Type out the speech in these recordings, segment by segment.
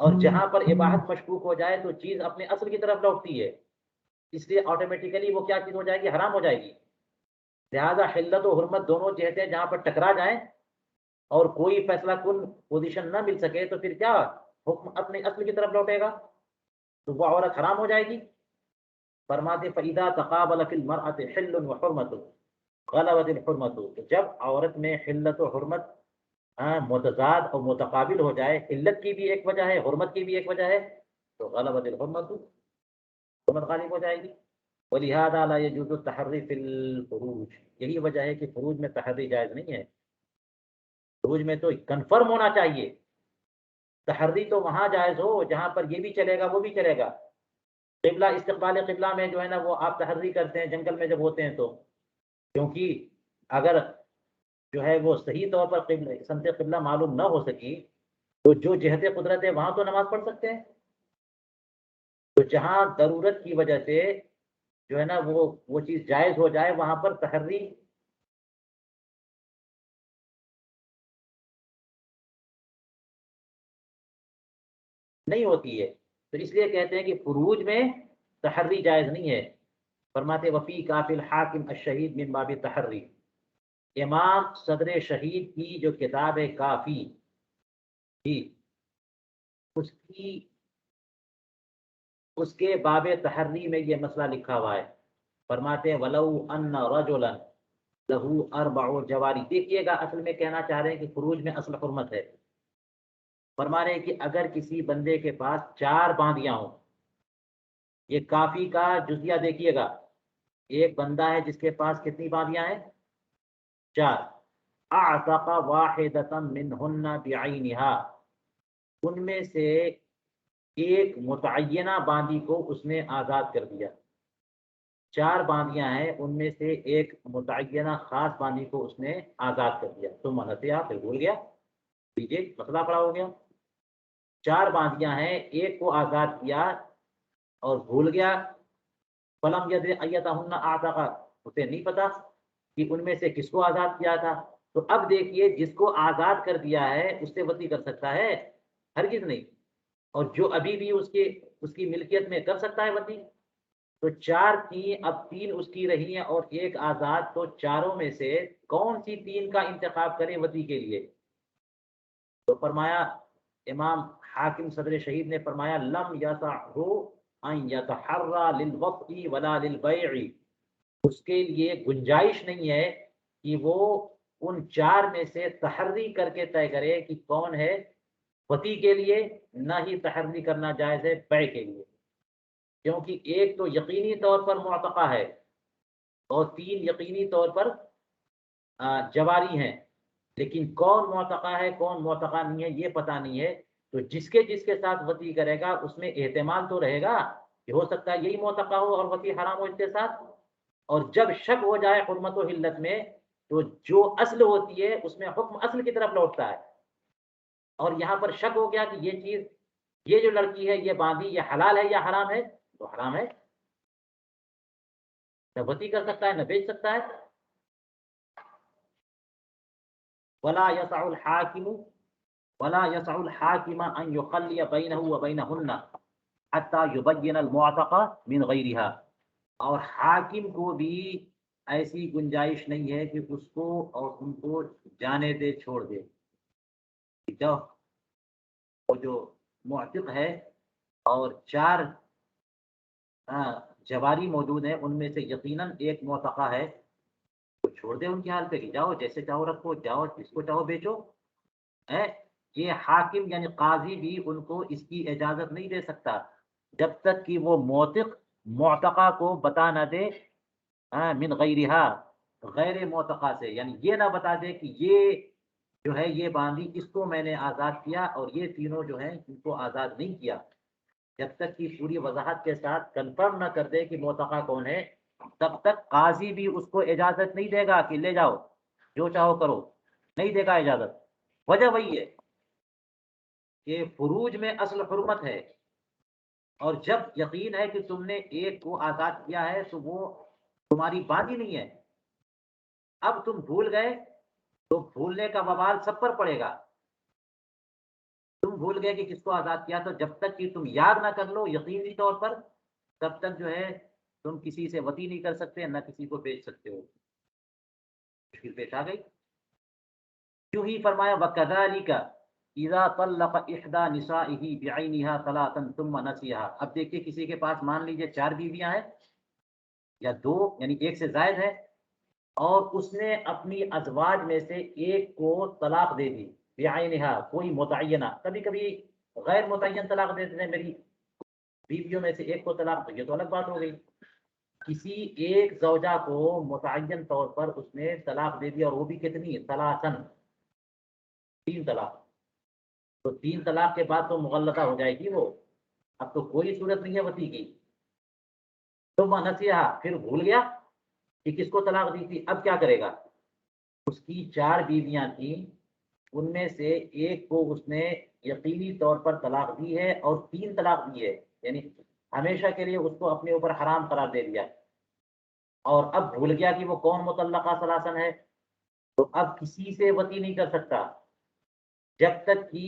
اور جہاں پر اباحت مشکوک ہو جائے تو چیز اپنے اصل کی طرف لوٹتی ہے، اس لیے آٹومیٹیکلی وہ کیا چیز ہو جائے گی؟ حرام ہو جائے گی۔ لہذا حلت و حرمت دونوں جہتیں جہاں پر ٹکرا جائیں اور کوئی فیصلہ کن پوزیشن نہ مل سکے تو پھر کیا حکم اپنے اصل کی طرف لوٹے گا، تو وہ عورت حرام ہو جائے گی۔ فرماتے فَإِذَا تَقَابَلَ فِي الْمَرْأَةِ حِلٌّ وَحُرْمَةٌ غَلَبَتِ الْحُرْمَةُ، تو جب عورت میں حلت و حرمت متضاد اور متقابل ہو جائے، حلت کی بھی ایک وجہ ہے، حرمت کی بھی ایک وجہ ہے، تو غلبت الحرمت، حرمت غالب ہو جائے گی۔ وَلِهَذَا لَا يَجُوزُ التَّحَرِّي فِي الْفُرُوجِ، یہی وجہ ہے کہ فروج میں تحری جائز نہیں ہے۔ فروج میں تو کنفرم ہونا چاہیے، تحری تو وہاں جائز ہو جہاں پر یہ بھی چلے گا وہ بھی چلے گا۔ قبلہ استقبال قبلہ میں جو ہے نا وہ آپ تحری کرتے ہیں جنگل میں جب ہوتے ہیں تو، کیونکہ اگر جو ہے وہ صحیح طور پر قبلہ سمت قبلہ معلوم نہ ہو سکی تو جو جہت قدرت ہے وہاں تو نماز پڑھ سکتے ہیں۔ تو جہاں ضرورت کی وجہ سے جو ہے نا وہ چیز جائز ہو جائے وہاں پر تحری نہیں ہوتی ہے، تو اس لیے کہتے ہیں کہ فروج میں تحری جائز نہیں ہے۔ فرماتے وفی کافی الحاکم الشہید من باب تحری، امام صدر شہید کی جو کتاب ہے کافی تھی، اس کی اس کے باب تحری میں یہ مسئلہ لکھا ہوا ہے۔ فرماتے ہیں ولو ان رجلا لہو اربع جواری، دیکھیے گا اصل میں کہنا چاہ رہے ہیں کہ فروج میں اصل حرمت ہے۔ فرما رہے ہیں کہ اگر کسی بندے کے پاس 4 باندیاں ہوں، یہ کافی کا جزیہ دیکھیے گا، ایک بندہ ہے جس کے پاس کتنی باندیاں ہیں؟ 4، اعتق واحدۃ منہن بعینھا، ان میں سے ایک متعینہ باندی کو اس نے آزاد کر دیا۔ 4 باندیاں ہیں، ان میں سے ایک متعینہ خاص باندی کو اس نے آزاد کر دیا، ثم نسیھا، پھر بھول گیا، لیجیے مسئلہ بڑا ہو گیا۔ 4 باندیاں ہیں، ایک کو آزاد کیا اور بھول گیا، فلم یدری ایتہن اعتق، اسے نہیں پتا کہ ان میں سے کس کو آزاد کیا تھا۔ تو اب دیکھیے جس کو آزاد کر دیا ہے اس سے وصی کر سکتا ہے؟ ہرگز نہیں۔ اور جو ابھی بھی اس کی ملکیت میں کر سکتا ہے وصی؟ تو 4 تھیں، اب 3 اس کی رہی ہیں اور ایک آزاد، تو چاروں میں سے کون سی 3 کا انتخاب کریں وصی کے لیے؟ تو فرمایا امام حاکم صدر شہید نے فرمایا لم یسعہ ان یتحری للوطء ولا للبیع، اس کے لیے گنجائش نہیں ہے کہ وہ ان 4 میں سے تحری کر کے طے کرے کہ کون ہے وطی کے لیے، نہ ہی تحری کرنا جائز ہے بیع کے لیے، کیونکہ ایک تو یقینی طور پر معتقہ ہے اور 3 یقینی طور پر جواری ہیں، لیکن کون معتقہ ہے کون معتقہ نہیں ہے یہ پتہ نہیں ہے۔ تو جس کے ساتھ وطی کرے گا اس میں احتمال تو رہے گا کہ ہو سکتا ہے یہی معتقہ ہو اور وطی حرام ہو اس کے ساتھ، اور جب شک ہو جائے حرمت و حلت میں تو جو اصل ہوتی ہے اس میں حکم اصل کی طرف لوٹتا ہے، اور یہاں پر شک ہو گیا کہ یہ چیز، یہ جو لڑکی ہے یہ باندھی، یہ حلال ہے یا حرام ہے، تو حرام ہے، نہ وطی کر سکتا ہے نہ بیچ سکتا ہے۔ ولا يسع الحاكم ولا يسع الحاكم ان يخلي بينه وبينهن حتى يبين المعتق من غيرها، اور حاکم کو بھی ایسی گنجائش نہیں ہے کہ اس کو اور ان کو جانے دے، چھوڑ دے۔ جب وہ جو معتق ہے اور 4 جواری موجود ہیں، ان میں سے یقیناً ایک معتقہ ہے، تو چھوڑ دے ان کے حال پہ کہ جاؤ جیسے چاہو رکھو، جاؤ جس کو چاہو بیچو۔ یہ حاکم یعنی قاضی بھی ان کو اس کی اجازت نہیں دے سکتا جب تک کہ وہ معتق معتقہ کو بتا نہ دے، من غیرہا، غیر معتقہ سے، یعنی یہ نہ بتا دے کہ یہ جو ہے یہ باندھی اس کو میں نے آزاد کیا اور یہ تینوں جو ہیں ان کو آزاد نہیں کیا، جب تک کہ پوری وضاحت کے ساتھ کنفرم نہ کر دے کہ معتقہ کون ہے، تب تک قاضی بھی اس کو اجازت نہیں دے گا کہ لے جاؤ جو چاہو کرو، نہیں دے گا اجازت۔ وجہ وہی ہے کہ فروج میں اصل حرمت ہے، اور جب یقین ہے کہ تم نے ایک کو آزاد کیا ہے تو وہ تمہاری بات ہی نہیں ہے، اب تم بھول گئے تو بھولنے کا وبال سب پر پڑے گا۔ تم بھول گئے کہ کس کو آزاد کیا، تو جب تک کہ تم یاد نہ کر لو یقینی طور پر، تب تک جو ہے تم کسی سے وطی نہیں کر سکتے، نہ کسی کو بیچ سکتے ہو۔ مشکل پیش آ گئی۔ کیوں ہی فرمایا وَكَذَلِكَ إِذَا طَلَّقَ إِحْدَى نِسَائِهِ بِعَيْنِهَا طَلَاقًا ثُمَّ نَسِيَهَا۔ اب دیکھیے کسی کے پاس مان لیجئے 4 بیویاں ہیں یا 2 یعنی ایک سے زائد ہے، اور اس نے اپنی ازواج میں سے ایک کو طلاق دے دی، بعینها کوئی متعینہ، کبھی کبھی غیر متعین طلاق دے دیتے ہیں، میری بیویوں میں سے ایک کو طلاق، تو یہ تو الگ بات ہو گئی۔ کسی ایک زوجہ کو متعین طور پر اس نے طلاق دے دی، اور وہ بھی کتنی، ثلاثن، 3 طلاق۔ تو 3 طلاق کے بعد تو مغلطہ ہو جائے گی وہ، اب تو کوئی صورت نہیں ہے وطی کی۔ تو وہ نسیحا، پھر بھول گیا کہ کس کو طلاق دی تھی، اب کیا کرے گا؟ اس کی 4 بیویاں تھیں، ان میں سے ایک کو اس نے یقینی طور پر طلاق دی ہے، اور 3 طلاق دی ہے، یعنی ہمیشہ کے لیے اس کو اپنے اوپر حرام قرار دے دیا، اور اب بھول گیا کہ وہ کون مطلقہ ثلاثن ہے، تو اب کسی سے وطی نہیں کر سکتا جب تک کہ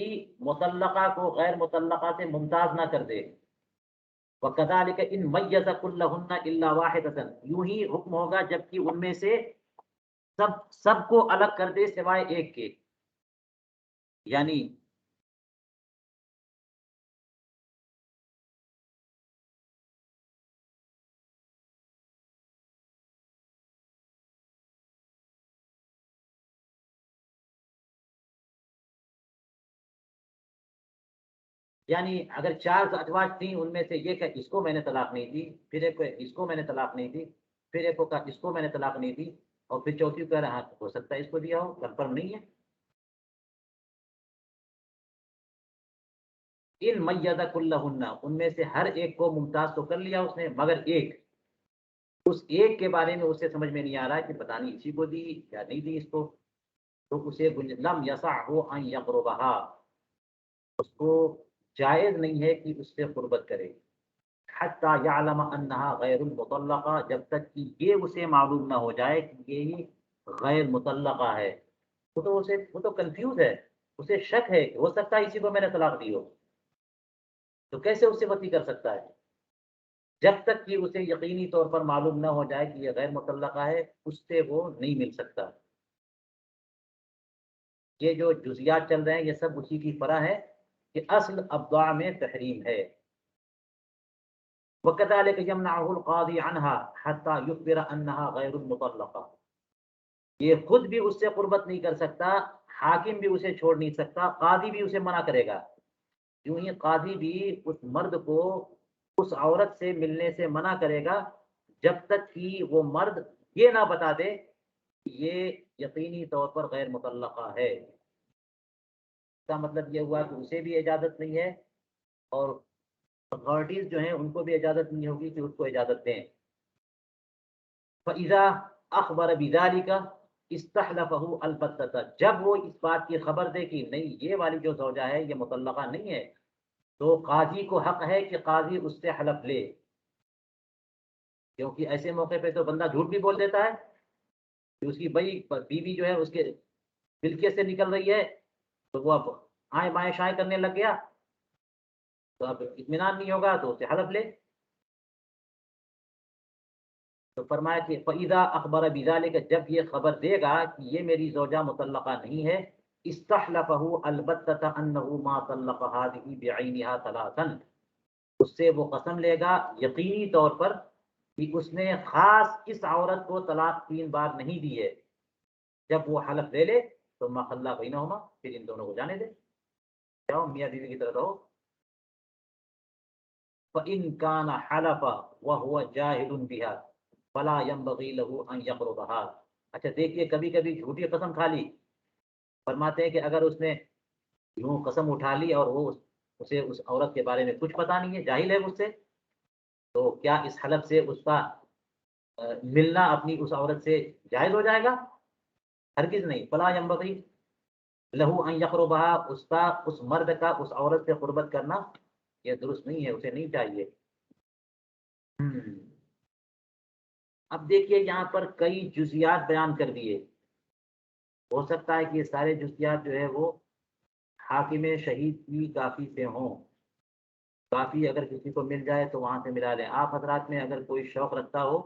مطلقہ کو غیر مطلقہ سے ممتاز نہ کر دے۔ وَكَذَلِكَ إِن مَيَّزَ كُلَّهُنَّ إِلَّا وَاحِدَةً، یوں ہی حکم ہوگا جبکہ ان میں سے سب کو الگ کر دے سوائے ایک کے، یعنی اگر 4 ازواج تھیں، ان میں سے یہ کہ اس کو میں نے طلاق نہیں دی، پھر ایک کو اس کو میں نے طلاق نہیں دی، پھر ایک کو کہا اس کو میں نے طلاق نہیں دی، اور پھر چوتھی کو کہہ رہا ہو سکتا ہے اس کو دیا ہو، کنفرم نہیں ہے۔ ان میدہ کلہن، ان میں سے ہر ایک کو ممتاز تو کر لیا اس نے، مگر ایک، اس ایک کے بارے میں اسے سمجھ میں نہیں آ رہا ہے کہ پتہ نہیں اسی کو دی یا نہیں دی اس کو، تو اسے لم یسعہ ان یقربہا، اس کو جائز نہیں ہے کہ اس سے قربت کرے، حتی یعلم انہا غیر المطلقہ، جب تک کہ یہ اسے معلوم نہ ہو جائے کہ یہ غیر مطلقہ ہے۔ وہ تو کنفیوز ہے، اسے شک ہے کہ ہو سکتا ہے اسی کو میں نے طلاق دی ہو، تو کیسے اس سے وطی کر سکتا ہے؟ جب تک کہ اسے یقینی طور پر معلوم نہ ہو جائے کہ یہ غیر مطلقہ ہے، اس سے وہ نہیں مل سکتا۔ یہ جو جزیات چل رہے ہیں یہ سب اسی کی فرع ہے کہ اصل ابضاع میں تحریم ہے۔ وَكَذَلِكَ يَمْنَعُهُ الْقَاضِي عَنْهَا حَتَّى يُخْبِرَ أَنَّهَا غَيْرُ الْمُطَلَّقَةِ، یہ خود بھی اس سے قربت نہیں کر سکتا، حاکم بھی اسے چھوڑ نہیں سکتا، قاضی بھی اسے منع کرے گا، یوں ہی قاضی بھی اس مرد کو اس عورت سے ملنے سے منع کرے گا جب تک کہ وہ مرد یہ نہ بتا دے کہ یہ یقینی طور پر غیر مطلقہ ہے۔ اس کا مطلب یہ ہوا کہ اسے بھی اجازت نہیں ہے، اور اتھارٹیز جو ہیں ان کو بھی اجازت نہیں ہوگی کہ اس کو اجازت دیں۔ فَإِذَا أَخْبَرَ بِذَلِكَ اسْتَحْلَفَهُ الْبَتَّةَ، جب وہ اس بات کی خبر دے کہ نہیں یہ والی جو زوجہ ہے یہ مطلقہ نہیں ہے، تو قاضی کو حق ہے کہ قاضی اس سے حلف لے، کیونکہ ایسے موقع پہ تو بندہ جھوٹ بھی بول دیتا ہے کہ اس کی بیوی جو ہے اس کے ملکیت سے نکل رہی ہے، تو وہ اب آئیں بائیں شائیں کرنے لگ گیا، تو اب اطمینان نہیں ہوگا تو اسے حلف لے۔ تو فرمایا کہ فَإِذَا أَخْبَرَ بِذَلِكَ، جب یہ خبر دے گا کہ یہ میری زوجہ مطلقہ نہیں ہے، اسْتَحْلَفَهُ الْبَتَّةَ أَنَّهُ مَا طَلَّقَ هَذِهِ بِعَيْنِهَا ثَلَاثًا، اس سے وہ قسم لے گا یقینی طور پر کہ اس نے خاص اس عورت کو طلاق 3 بار نہیں دی ہے۔ جب وہ حلف لے لے تو مخلہ بینہما، پھر ان دونوں کو جانے دے، جاؤ میاں بیوی کی طرح رہو۔ فَإِن كَانَ حَلَفَ وَهُوَ جَاهِلٌ بِهَا فَلَا يَنبَغِي لَهُ أَن يَقْرُبَهَا۔ اچھا دیکھیے کبھی کبھی جھوٹی قسم کھا لی، فرماتے ہیں کہ اگر اس نے یوں قسم اٹھا لی اور وہ اسے اس عورت کے بارے میں کچھ پتہ نہیں ہے، جاہل ہے اس سے، تو کیا اس حلف سے اس کا ملنا اپنی اس عورت سے جائز ہو جائے گا؟ ہرگز نہیں۔ فَلَا يَنبَغِي لَهُ أَن يَقْرُبَهَا، اس کا اس مرد کا اس عورت سے قربت کرنا یہ درست نہیں ہے، اسے نہیں چاہیے۔ اب دیکھیے یہاں پر کئی جزیات بیان کر دیے، ہو سکتا ہے کہ یہ سارے جزیات جو ہے وہ حاکم شہید کی کافی سے ہوں، کافی اگر کسی کو مل جائے تو وہاں سے ملا لیں۔ آپ حضرات میں اگر کوئی شوق رکھتا ہو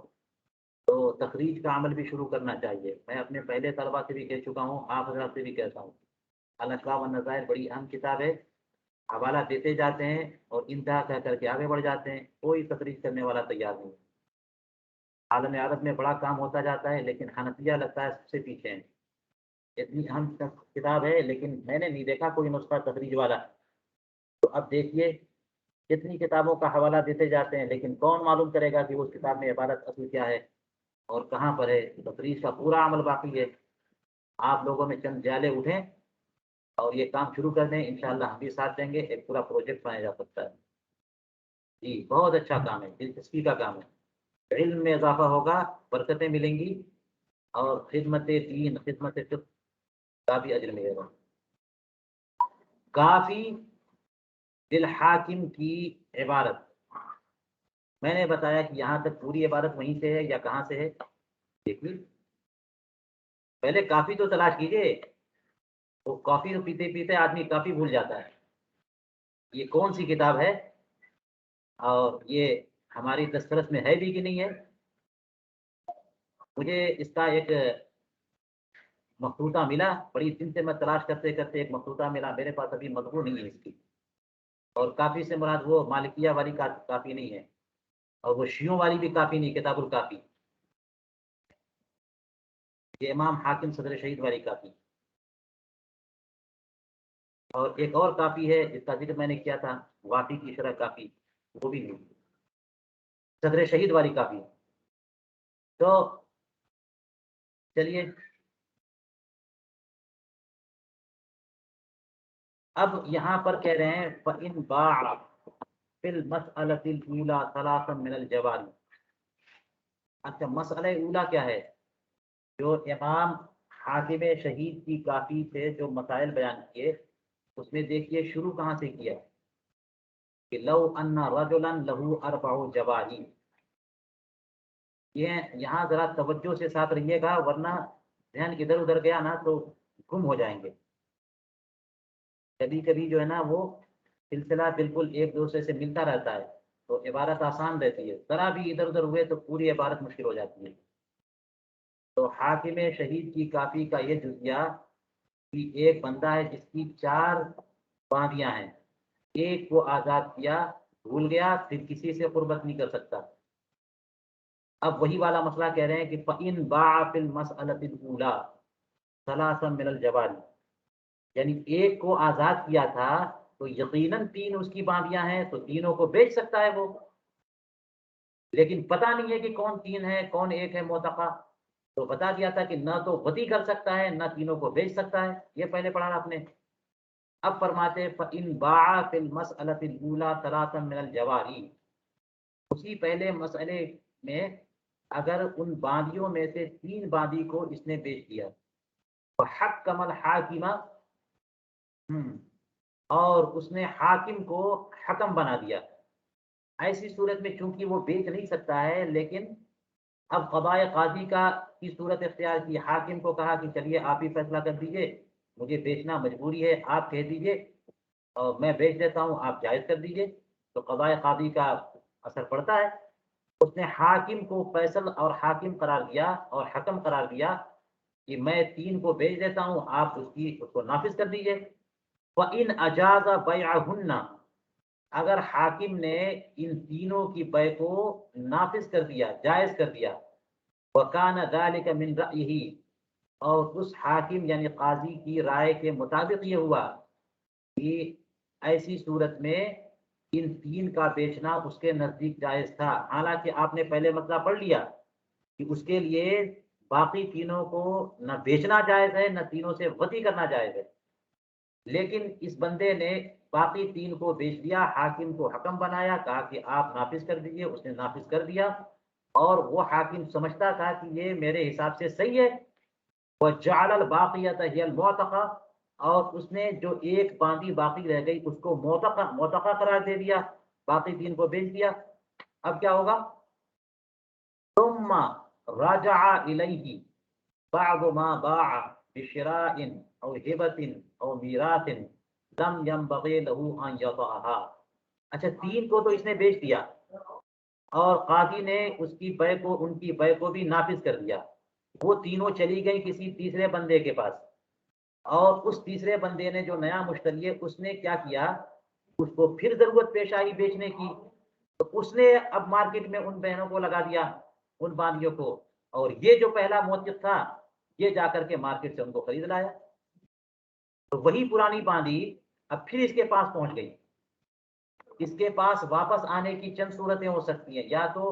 تو تخریج کا عمل بھی شروع کرنا چاہیے۔ میں اپنے پہلے طلبا سے بھی کہہ چکا ہوں، آپ حضرات سے بھی کہتا ہوں، الاشباح والنظائر بڑی اہم کتاب ہے، حوالہ دیتے جاتے ہیں اور انتہا کہہ کر کے آگے بڑھ جاتے ہیں، کوئی تخریج کرنے والا تیار نہیں۔ عالم عرب میں بڑا کام ہوتا جاتا ہے لیکن حنفیہ لگتا ہے سب سے پیچھے ہیں۔ اتنی اہم کتاب ہے لیکن میں نے نہیں دیکھا کوئی نسخہ تخریج والا۔ تو اب دیکھیے کتنی کتابوں کا حوالہ دیتے جاتے ہیں لیکن کون معلوم کرے گا کہ اس کتاب میں عبارت اصل کیا ہے اور کہاں پر ہے؟ تخریج کا پورا عمل باقی ہے۔ آپ لوگوں میں چند جالے اٹھیں اور یہ کام شروع کر دیں، انشاءاللہ ہم بھی ساتھ دیں گے، ایک پورا پروجیکٹ بنایا جا سکتا ہے۔ جی بہت اچھا کام ہے، دلچسپی کا کام ہے، علم میں اضافہ ہوگا، برکتیں ملیں گی اور خدمت دین خدمت فقہ کا بھی اجر ملے گا۔ کافی للحاکم کی عبارت، میں نے بتایا کہ یہاں تک پوری عبارت وہیں سے ہے یا کہاں سے ہے؟ دیکھیے پہلے کافی تو تلاش کیجیے، وہ کافی تو پیتے پیتے آدمی کافی بھول جاتا ہے۔ یہ کون سی کتاب ہے اور یہ ہماری دسترس میں ہے بھی کہ نہیں ہے؟ مجھے اس کا ایک مخطوطہ ملا، بڑی دن سے میں تلاش کرتے کرتے ایک مخطوطہ ملا، میرے پاس ابھی مطبوع نہیں ہے اس کی۔ اور کافی سے مراد وہ مالکیہ والی کافی نہیں ہے اور وہ شیعوں والی بھی کافی نہیں، کتاب الکافی، یہ امام حاکم صدر شہید والی کافی۔ اور ایک اور کافی ہے جس کا ذکر میں نے کیا تھا، وافی کی شرح کافی، وہ بھی نہیں، صدر شہید والی کافی۔ تو چلیے اب یہاں پر کہہ رہے ہیں فَإِن بَاعَ فِي الْمَسْأَلَةِ الْأُولَى ثَلَاثًا مِنَ الْجَوَارِ۔ اچھا مسئلہ اولا کیا ہے؟ جو امام حاکم شہید کی کافی سے جو مسائل بیان کیے اس میں دیکھیے شروع کہاں سے کیا کہ لو ان رجلا له 4 جواری۔ یہ یہاں ذرا توجہ سے ساتھ رہیے گا ورنہ ذہن ادھر ادھر گیا نا تو گم ہو جائیں گے۔ کبھی کبھی جو ہے نا وہ سلسلہ بالکل ایک دوسرے سے ملتا رہتا ہے تو عبارت آسان رہتی ہے، ذرا بھی ادھر ادھر ہوئے تو پوری عبارت مشکل ہو جاتی ہے۔ تو حاکم شہید کی کافی کا یہ جزیہ کہ ایک بندہ ہے جس کی 4 باندیاں ہیں، ایک کو آزاد کیا، بھول گیا، پھر کسی سے قربت نہیں کر سکتا۔ اب وہی والا مسئلہ کہہ رہے ہیں کہ فَإِن بَاعَ فِي الْمَسْأَلَةِ الْأُولَى ثَلَاثًا مِنَ الْجَوَارِ، یعنی ایک کو آزاد کیا تھا تو یقیناً 3 اس کی باندیاں ہیں تو تینوں کو بیچ سکتا ہے وہ، لیکن پتہ نہیں ہے کہ کون 3 ہے کون ایک ہے معتقہ۔ تو بتا دیا تھا کہ نہ تو وتی کر سکتا ہے نہ تینوں کو بیچ سکتا ہے، یہ پہلے پڑھا آپ نے۔ اب فرماتے فَإِن بَاعَ فِي الْمَسْأَلَةِ الْأُولَى ثَلَاثًا مِنَ الْجَوَارِ، اسی پہلے مسئلے میں اگر ان باندیوں میں سے 3 باندی کو اس نے بیچ دیا فَحَكَّمَ الْحَاكِمَ، اور اس نے حاکم کو حکم بنا دیا۔ ایسی صورت میں چونکہ وہ بیچ نہیں سکتا ہے لیکن اب قضائے قاضی کی صورت اختیار کی، حاکم کو کہا کہ چلیے آپ ہی فیصلہ کر دیجئے، مجھے بیچنا مجبوری ہے، آپ کہہ دیجئے اور میں بیچ دیتا ہوں، آپ جائز کر دیجئے۔ تو قضائے قاضی کا اثر پڑتا ہے۔ اس نے حاکم کو فیصل اور حاکم قرار دیا اور حکم قرار دیا کہ میں 3 کو بیچ دیتا ہوں، آپ اس کو نافذ کر دیجئے۔ وَإِنْ أَجَازَ بَيْعَهُنَّ، اگر حاکم نے ان تینوں کی بیع کو نافذ کر دیا، جائز کر دیا، وَكَانَ ذَلِكَ مِنْ رَأْيِهِ، اور اس حاکم یعنی قاضی کی رائے کے مطابق یہ ہوا کہ ایسی صورت میں ان 3 کا بیچنا اس کے نزدیک جائز تھا، حالانکہ آپ نے پہلے مسئلہ پڑھ لیا کہ اس کے لیے باقی تینوں کو نہ بیچنا جائز ہے نہ تینوں سے وطی کرنا جائز ہے، لیکن اس بندے نے باقی 3 کو بیچ دیا، حاکم کو حکم بنایا، کہا کہ آپ نافذ کر دیجئے، اس نے نافذ کر دیا اور وہ حاکم سمجھتا تھا کہ یہ میرے حساب سے صحیح ہے۔ وَجَعَلَ الْبَاقِيَةَ هِيَ الْمُعْتَقَةَ، اور اس نے جو ایک باندی باقی رہ گئی اس کو معتقہ قرار دے دیا، باقی 3 کو بیچ دیا۔ اب کیا ہوگا؟ ثُمَّ رَجَعَ إِلَيْهِ بَعْضُ مَا بَاعَ بِشِرَاءٍ أَوْ هِبَةٍ أَوْ مِيرَاثٍ، لم ينبغي له ان يطأها. اچھا 3 کو تو اس نے بیچ دیا اور قاضی نے اس کی بے کو ان کی بے کو بھی نافذ کر دیا. وہ تینوں چلی گئی کسی تیسرے بندے کے پاس، اور اس تیسرے بندے نے جو نیا مشتری ہے اس نے کیا کیا، اس کو پھر ضرورت پیش آئی بیچنے کی، تو اس نے اب مارکیٹ میں ان بہنوں کو لگا دیا، ان باندیوں کو، اور یہ جو پہلا موثق تھا یہ جا کر کے مارکیٹ سے ان کو خرید لایا. تو وہی پرانی باندی اب پھر اس کے پاس پہنچ گئی. اس کے پاس واپس آنے کی چند صورتیں ہو سکتی ہیں، یا تو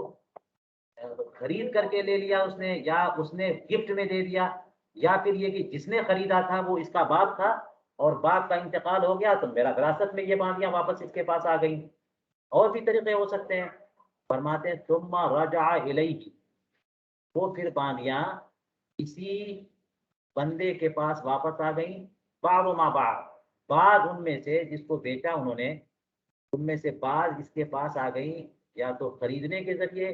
خرید کر کے لے لیا اس نے، یا اس نے گفٹ میں دے دیا، یا پھر یہ کہ جس نے خریدا تھا وہ اس کا باپ تھا اور باپ کا انتقال ہو گیا تو میرا وراثت میں یہ باندیاں واپس اس کے پاس آ گئیں. اور بھی طریقے ہو سکتے ہیں. فرماتے ہیں ثم رجع الیہ، وہ پھر باندیاں اسی بندے کے پاس واپس آ گئیں. بعض ما بعض ان میں سے جس کو بیچا انہوں نے، ان میں سے بعض اس کے پاس آ گئیں یا تو خریدنے کے ذریعے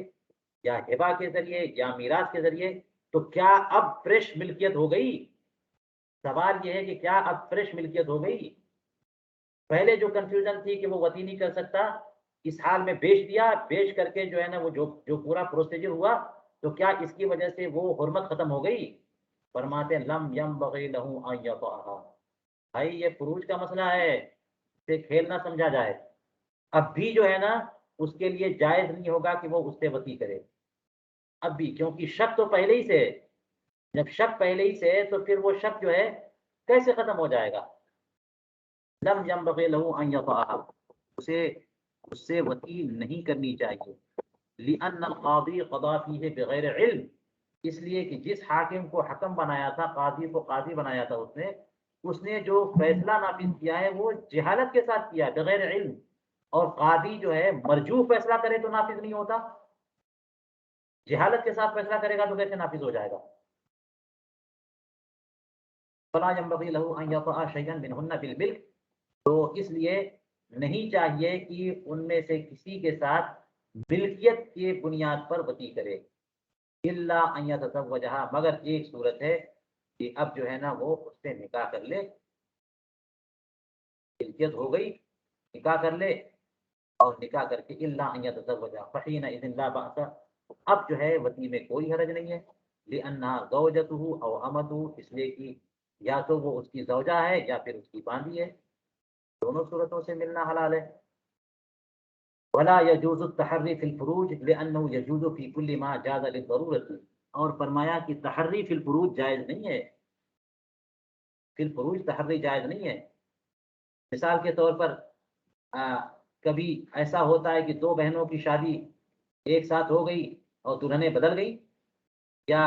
یا ہبا کے ذریعے یا میراث کے ذریعے. تو کیا اب فریش ملکیت ہو گئی؟ سوال یہ ہے کہ کیا اب فریش ملکیت ہو گئی؟ پہلے جو کنفیوژن تھی کہ وہ وتی نہیں کر سکتا، اس حال میں بیچ دیا، بیچ کر کے جو ہے نا وہ جو پورا پروسیجر ہوا، تو کیا اس کی وجہ سے وہ حرمت ختم ہو گئی؟ فرماتے ہیں لم ينبغي له ان يطأها. بھائی یہ فروج کا مسئلہ ہے، اسے کھیل نہ سمجھا جائے. اب بھی جو ہے نا اس کے لیے جائز نہیں ہوگا کہ وہ اس سے وتی کرے اب بھی، کیونکہ شک تو پہلے ہی سے ہے. جب شک پہلے ہی سے ہے تو پھر وہ شک جو ہے کیسے ختم ہو جائے گا؟ لم ينبغي له ان يطأها، اسے اس سے وتی نہیں کرنی چاہیے. لأن القاضی قضا فیہ بغیر علم، اس لیے کہ جس حاکم کو حکم بنایا تھا، قاضی کو قاضی بنایا تھا، اس نے جو فیصلہ نافذ کیا ہے وہ جہالت کے ساتھ کیا، بغیر علم. اور قاضی جو ہے مرجو فیصلہ کرے تو نافذ نہیں ہوتا، جہالت کے ساتھ فیصلہ کرے گا تو کیسے نافذ ہو جائے گا؟ فلا ينبغي له ان يطأ شيئا منهن بالملك، تو اس لیے نہیں چاہیے کہ ان میں سے کسی کے ساتھ ملکیت کی بنیاد پر وتی کرے. الا ان يتزوجها، مگر ایک صورت ہے کہ اب جو ہے نا وہ اس سے نکاح کر لے، ملکیت ہو گئی، نکاح کر لے، اور نکاح کر کے الا ان يتزوجها فحينئذ لا بأس، اب جو ہے وتی میں کوئی حرج نہیں ہے. لأنها زوجته او امته، اس لیے کہ یا تو وہ اس کی زوجہ ہے یا پھر اس کی باندی ہے، دونوں صورتوں سے ملنا حلال ہے. ولا يجوز التحری فی الفروج لأنه يجوز في كل ما جاز للضرورت، اور فرمایا کہ تحری فی الفروج جائز نہیں ہے، فی الفروج تحری جائز نہیں ہے. مثال کے طور پر کبھی ایسا ہوتا ہے کہ دو بہنوں کی شادی ایک ساتھ ہو گئی اور دلہنیں بدل گئی، یا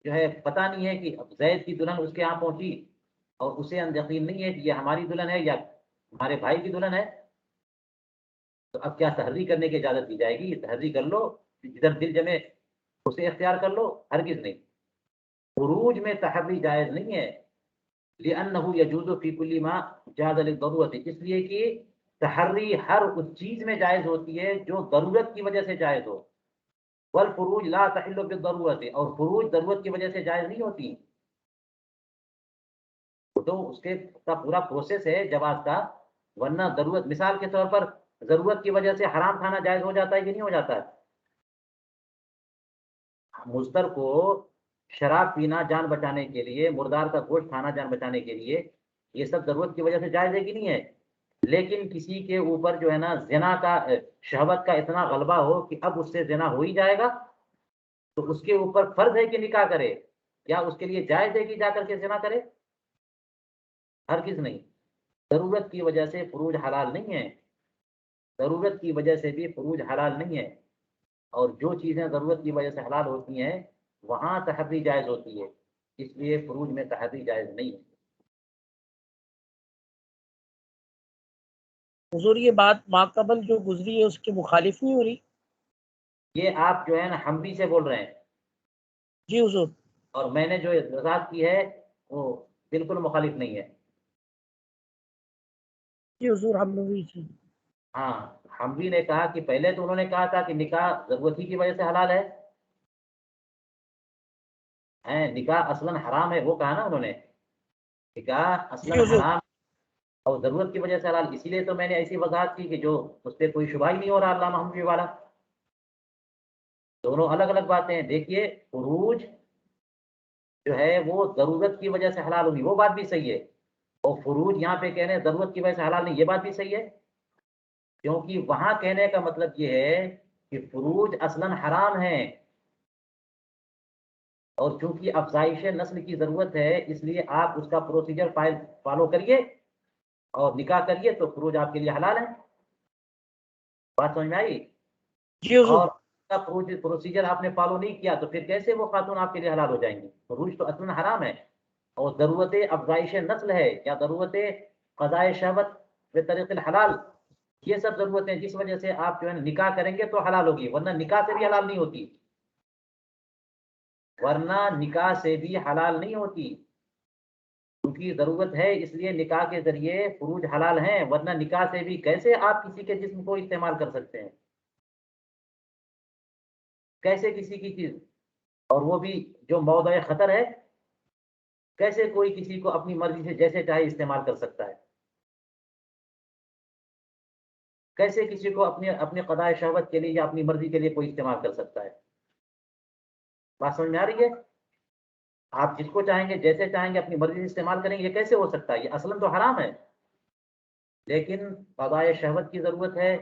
جو ہے پتہ نہیں ہے کہ اب زید کی دلہن اس کے یہاں پہنچی اور اسے یقین نہیں ہے کہ یہ ہماری دلہن ہے یا ہمارے بھائی کی دلہن ہے، تو اب کیا تحری کرنے کی اجازت دی جائے گی؟ تحری کر لو، جدھر دل جمے اسے اختیار کر لو، ہرگز نہیں. خروج میں تحری جائز نہیں ہے. لأنه يجوز في كل ما جاز للضرورت، اس لیے کہ تحری ہر اس چیز میں جائز ہوتی ہے جو ضرورت کی وجہ سے جائز ہو. والفروج لا تحل بالضرورت، اور فروج ضرورت کی وجہ سے جائز نہیں ہوتی. تو اس کے کا پورا پروسیس ہے جواز کا، ورنہ ضرورت، مثال کے طور پر ضرورت کی وجہ سے حرام کھانا جائز ہو جاتا ہے کہ نہیں ہو جاتا ہے؟ مضطر کو شراب پینا جان بچانے کے لیے، مردار کا گوشت کھانا جان بچانے کے لیے، یہ سب ضرورت کی وجہ سے جائز ہے کہ نہیں ہے؟ لیکن کسی کے اوپر جو ہے نا زنا کا شہوت کا اتنا غلبہ ہو کہ اب اس سے زنا ہو ہی جائے گا، تو اس کے اوپر فرض ہے کہ نکاح کرے، یا اس کے لیے جائز ہے کہ جا کر کے زنا کرے؟ ہرگز نہیں. ضرورت کی وجہ سے فروج حلال نہیں ہے، ضرورت کی وجہ سے بھی فروج حلال نہیں ہے. اور جو چیزیں ضرورت کی وجہ سے حلال ہوتی ہیں وہاں تحری جائز ہوتی ہے، اس لیے فروج میں تحری جائز نہیں ہے. حضور یہ بات ماقبل جو گزری ہے اس کے مخالف نہیں ہو رہی؟ یہ آپ جو ہے نا حنفی سے بول رہے ہیں، جی حضور. اور میں نے جو وضاحت کی ہے وہ بالکل مخالف نہیں ہے. جی حضور ہم نبی سے. ہاں، حنفی نے کہا کہ پہلے تو انہوں نے کہا تھا کہ نکاح ضرورت ہی کی وجہ سے حلال ہے، نکاح اصلاً حرام ہے، وہ کہا نا انہوں نے، نکاح جی اصلاً حضور. حرام اور ضرورت کی وجہ سے حلال، اسی لیے تو میں نے ایسی وضاحت کی کہ جو اس پہ کوئی شبہ ہی نہیں ہو رہا علامہ حنفی والا. دونوں الگ الگ باتیں ہیں. دیکھیے فروج جو ہے وہ ضرورت کی وجہ سے حلال ہوگی، وہ بات بھی صحیح ہے. اور فروج یہاں پہ کہہ رہے ہیں ضرورت کی وجہ سے حلال نہیں، یہ بات بھی صحیح ہے. کیونکہ وہاں کہنے کا مطلب یہ ہے کہ فروج اصلاً حرام ہیں، اور چونکہ افزائش نسل کی ضرورت ہے اس لیے آپ اس کا پروسیجر فالو کریے اور نکاح کریے تو فروج آپ کے لیے حلال ہے. بات سمجھ میں آئی؟ جی حضور. اور کا پروسیجر آپ نے فالو نہیں کیا تو پھر کیسے وہ خاتون آپ کے لیے حلال ہو جائیں گی؟ فروج تو اصلاً حرام ہے، اور ضرورت افزائش نسل ہے یا ضرورت قضاء شہوت بطریق الحلال، یہ سب ضرورتیں جس وجہ سے آپ جو ہے نکاح کریں گے تو حلال ہوگی، ورنہ نکاح سے بھی حلال نہیں ہوتی. ورنہ نکاح سے بھی حلال نہیں ہوتی، کیونکہ ضرورت ہے اس لیے نکاح کے ذریعے فروج حلال ہیں، ورنہ نکاح سے بھی کیسے آپ کسی کے جسم کو استعمال کر سکتے ہیں؟ کیسے کسی کی چیز، اور وہ بھی جو موضع خطر ہے، کیسے کوئی کسی کو اپنی مرضی سے جیسے چاہے استعمال کر سکتا ہے؟ کیسے کسی کو اپنے اپنے قضاء شہوت کے لیے یا اپنی مرضی کے لیے کوئی استعمال کر سکتا ہے؟ بات سمجھ میں آ رہی ہے؟ آپ جس کو چاہیں گے جیسے چاہیں گے اپنی مرضی سے استعمال کریں گے، یہ کیسے ہو سکتا ہے؟ یہ اصلاً تو حرام ہے، لیکن قضاء شہوت کی ضرورت ہے،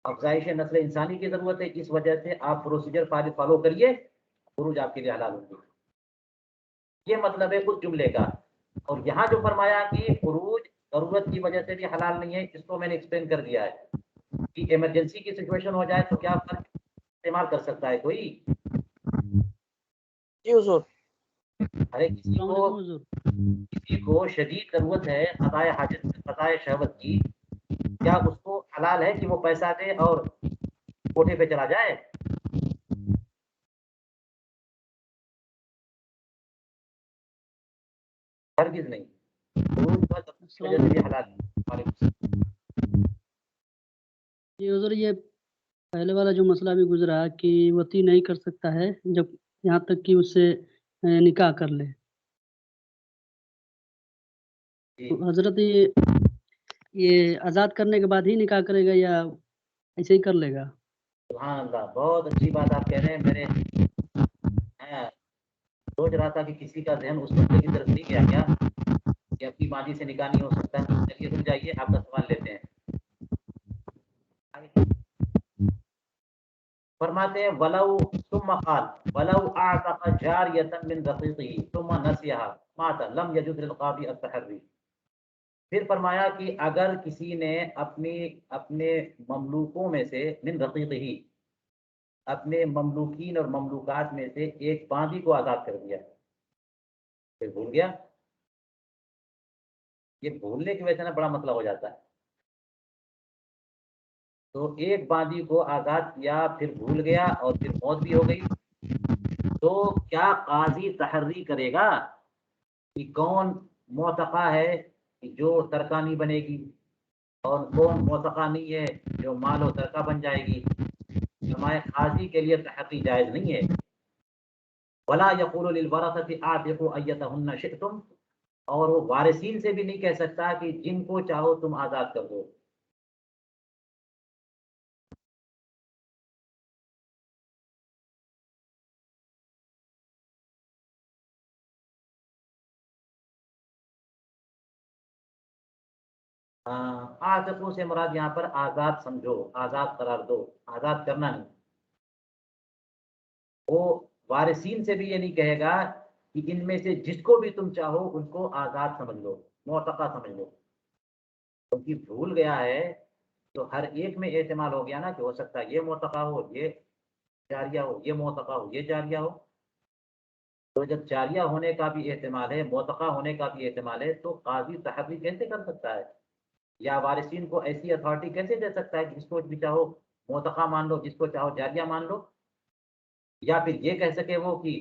افزائش نسل انسانی کی ضرورت ہے، اس وجہ سے آپ پروسیجر فالو کریے، فروج آپ کے لیے حلال ہوگی. یہ مطلب ہے اس جملے کا. اور یہاں جو فرمایا کہ فروج ضرورت کی وجہ سے بھی حلال نہیں ہے، اس کو میں نے ایکسپلین کر دیا ہے کہ ایمرجنسی کی سچویشن ہو جائے تو کیا فرق استعمال کر سکتا ہے کوئی؟ جی حضور. ارے السلام علیکم حضور. کسی کو شدید ضرورت ہے قضاء حاجت قضاء شہوت کی، کیا اس کو حلال ہے کہ وہ پیسہ دے اور کوٹھے پہ چلا جائے؟ ہرگز نہیں. السلام علیکم. جی حضور، یہ پہلے والا جو مسئلہ بھی گزرا کہ وتی نہیں کر سکتا ہے جب یہاں تک کہ اس سے نکاح کر لے، تو حضرت یہ آزاد کرنے کے بعد ہی نکاح کرے گا یا ایسے ہی کر لے گا؟ سبحان اللہ، بہت اچھی بات آپ کہہ رہے ہیں. میں سوچ رہا تھا کہ کسی کا ذہن اس مسئلے کی طرف نہیں گیا کیا کہ اپنی ماضی سے نکاح نہیں ہو سکتا. چلیے رک جائیے، آپ کا سوال لیتے ہیں. فرماتے ہیں ولو ثم قال ولو اعتق جاریۃ من رقیقہ ثم نسیها مات لم يجوز للقاضی التحری. پھر فرمایا کہ اگر کسی نے اپنے مملوکوں میں سے من رقیقہ ہی، اپنے مملوکین اور مملوکات میں سے ایک باندی کو آزاد کر دیا، پھر بھول گیا. یہ بھولنے کی وجہ سے نا بڑا مسئلہ ہو جاتا ہے. تو ایک باندی کو آزاد کیا، پھر بھول گیا اور پھر موت بھی ہو گئی، تو کیا قاضی تحری کرے گا کہ کون معتقہ ہے جو ترکہ نہیں بنے گی اور کون معتقہ نہیں ہے جو مال و ترکہ بن جائے گی؟ فرمائے قاضی کے لیے تحری جائز نہیں ہے. ولا یقول للورثۃ اعتقوا ایتهن شئتم، اور وہ وارثین سے بھی نہیں کہہ سکتا کہ جن کو چاہو تم آزاد کر دو. آتقو سے مراد یہاں پر آزاد سمجھو، آزاد قرار دو، آزاد کرنا نہیں. وہ وارثین سے بھی یہ نہیں کہے گا کہ ان میں سے جس کو بھی تم چاہو ان کو آزاد سمجھ لو، معتقہ سمجھ لو. کیونکہ بھول گیا ہے تو ہر ایک میں احتمال ہو گیا نا کہ ہو سکتا ہے یہ معتقہ ہو، یہ جاریہ ہو، یہ معتقہ ہو، یہ جاریہ ہو. تو جب جاریہ ہونے کا بھی احتمال ہے، معتقہ ہونے کا بھی احتمال ہے، تو قاضی تحری کیسے کر سکتا ہے؟ یا وارثین کو ایسی اتھارٹی کیسے دے سکتا ہے کہ جس کو بھی چاہو معتقہ مان لو، جس کو چاہو جاریہ مان لو؟ یا پھر یہ کہہ سکے وہ کہ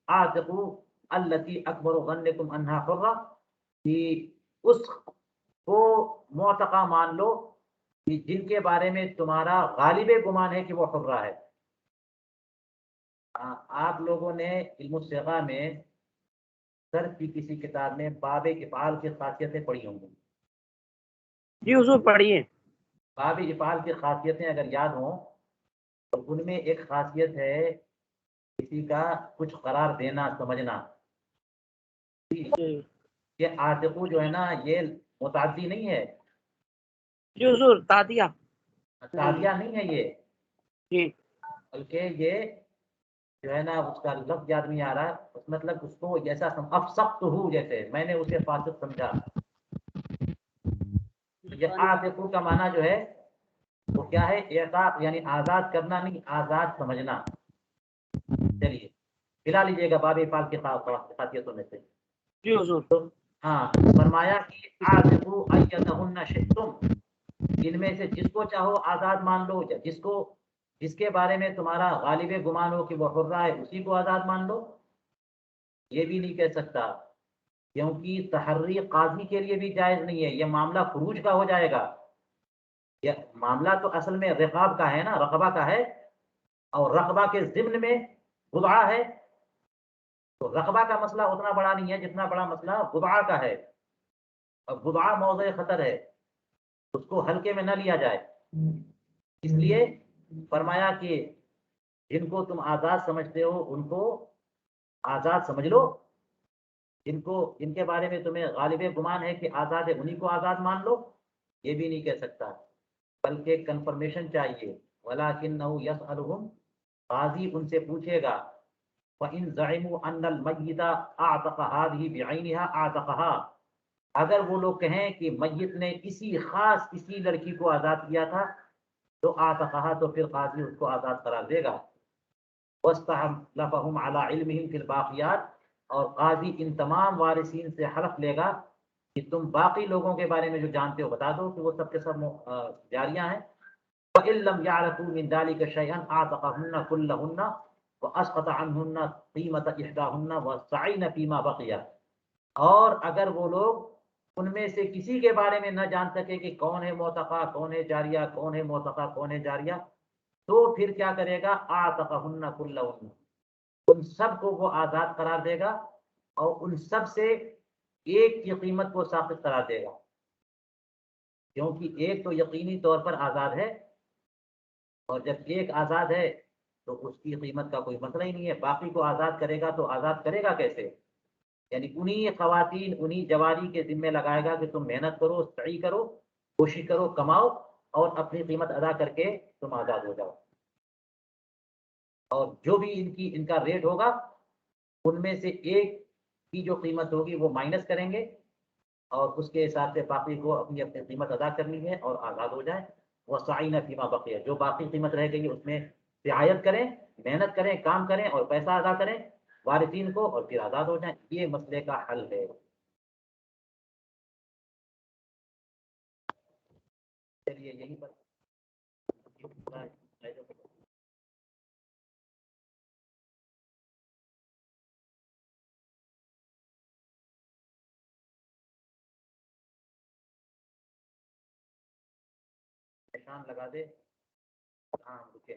آتقو التی اکبر غنکم انہا حرہ، کہ اس کو معتقہ مان لو کہ جن کے بارے میں تمہارا غالب گمان ہے کہ وہ حرہ ہے. آپ لوگوں نے علم الصیغہ میں صرف کی کسی کتاب میں باب افعال کی خاصیتیں پڑھی ہوں گی. جی حضور پڑھیے. باب افعال کی خاصیتیں اگر یاد ہوں تو ان میں ایک خاصیت ہے کسی کا کچھ قرار دینا سمجھنا. جی یہ عاتقو جو ہے نا یہ متعدی نہیں ہے، جی حضور تادیہ. تعدیہ نہیں ہے یہ، جی بلکہ یہ جو ہے نا اس کا لفظ یاد نہیں آ رہا، اس مطلب اس کو جیسا افسقت ہو، جیسے میں نے اسے فاسق سمجھا. یہ عاتقو کا معنی جو ہے وہ کیا ہے؟ اعتاق یعنی آزاد کرنا نہیں، آزاد سمجھنا. چلیے ملا لیجیے گا باب افعال کی خاصیتوں میں سے. جی حضور. ہاں فرمایا کہ عاتقو ایتہن شئتم، ان میں سے جس کو چاہو آزاد مان لو، یا جس کے بارے میں تمہارا غالب گمان ہو کہ وہ حرہ ہے اسی کو آزاد مان لو. یہ بھی نہیں کہہ سکتا، کیونکہ تحری قاضی کے لیے بھی جائز نہیں ہے، یہ معاملہ خروج کا ہو جائے گا. یہ معاملہ تو اصل میں رقاب کا ہے نا، رقبہ کا ہے، اور رقبہ کے ضمن میں بضعہ ہے. تو رقبہ کا مسئلہ اتنا بڑا نہیں ہے جتنا بڑا مسئلہ بضعہ کا ہے. اب بضعہ موضع خطر ہے، اس کو ہلکے میں نہ لیا جائے. اس لیے فرمایا کہ جن کو تم آزاد سمجھتے ہو ان کو آزاد سمجھ لو، جن کے بارے میں تمہیں غالب گمان ہے کہ آزاد ہے انہی کو آزاد مان لو. یہ بھی نہیں کہہ سکتا، بلکہ کنفرمیشن چاہیے. وَلَكِنَّهُ يَسْأَلُهُمْ، قاضی ان سے پوچھے گا. وَإِن زَعِمُوا أَنَّ الْمَيِّتَ أَعْتَقَ هَذِهِ بِعَيْنِهَا أَعْتَقَهَا، اگر وہ لوگ کہیں کہ میت نے اسی لڑکی کو آزاد کیا تھا تو آتقہا، تو پھر قاضی اس کو آزاد قرار دے گا. وَاسْتَحْلَفَهُمْ عَلَىٰ عِلْمِهِمْ فِي الْبَاقِيَاتِ، اور قاضی ان تمام وارثین سے حلف لے گا کہ تم باقی لوگوں کے بارے میں جو جانتے ہو بتا دو کہ وہ سب کے سب جاریاں ہیں. وَإِن لَّمْ يَعْرَفُوا مِن ذَلِكَ شَيْئًا أَعْتَقَهُنَّ كُلَّهُنَّ وَأَسْقَطَ عَنْهُنَّ قِيمَةَ إِحْدَاهُنَّ وَاسْتَعِينَ فِيمَا بَقِيَ. اور اگر وہ لوگ ان میں سے کسی کے بارے میں نہ جان سکے کہ کون ہے معتقہ، کون ہے جاریہ، کون ہے معتقہ، کون ہے جاریہ، تو پھر کیا کرے گا؟ اعتقہن کلہن، ان سب کو وہ آزاد قرار دے گا اور ان سب سے ایک کی قیمت کو ساقط قرار دے گا. کیونکہ ایک تو یقینی طور پر آزاد ہے، اور جب ایک آزاد ہے تو اس کی قیمت کا کوئی مسئلہ ہی نہیں ہے. باقی کو آزاد کرے گا تو آزاد کرے گا کیسے؟ یعنی انہی خواتین انہی جواری کے ذمے لگائے گا کہ تم محنت کرو، سعی کرو، کوشش کرو، کماؤ، اور اپنی قیمت ادا کر کے تم آزاد ہو جاؤ. اور جو بھی ان کا ریٹ ہوگا ان میں سے ایک کی جو قیمت ہوگی وہ مائنس کریں گے، اور اس کے حساب سے باقی کو اپنی اپنی قیمت ادا کرنی ہے اور آزاد ہو جائیں. وہ سعین فیما بقیہ، جو باقی قیمت رہ گئی اس میں رعایت کریں، محنت کریں، کام کریں اور پیسہ ادا کریں وارثین کو، اور پھر آزاد ہو جائیں. یہ مسئلے کا حل ہے. چلیے یہیں پر نشان لگا دے. ہاں رکے.